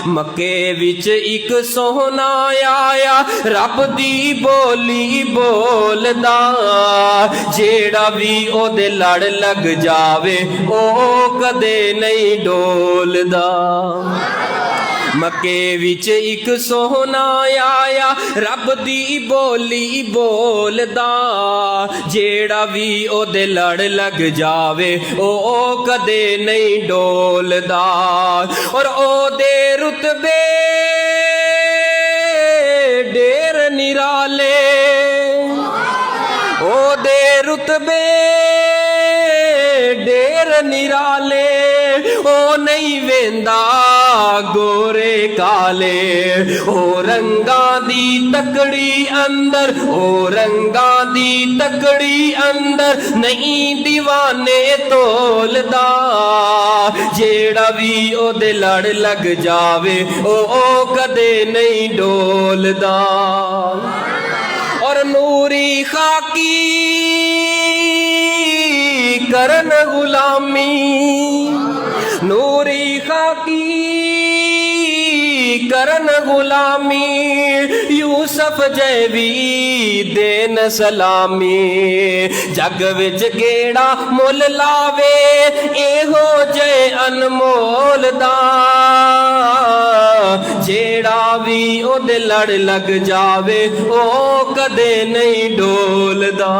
मक्के विच एक सोहना आया रब दी बोली बोलदा, जेड़ा भी ओदे लड़ लग जावे ओ कदे नहीं डोलदा। मक्के विच एक सोहना आया रब दी बोली बोलदा, जेड़ा भी ओदे लड़ लग जावे ओ कदे नहीं डोलदा। और ओदे रुतबे ढेर निराले, ओदे रुतबे ढेर निराले, ओ नहीं वेंदा गोरे काले। ओ रंगा दी तकड़ी अंदर, ओ रंगा दी तकड़ी अंदर नहीं दीवाने तोलदा, जेड़ा भी ओदे लड़ लग जावे ओ कदे नहीं डोलदा। और नूरी खाकी करन गुलामी, नूरी खाकी करन गुलामी, यूसुफ जैवी देन सलामी। जग विच गेड़ा मुल लावे एहो जय अनमोल दा, जेड़ा भी ओदे लड़ लग जावे ओ कदे नहीं डोलदा।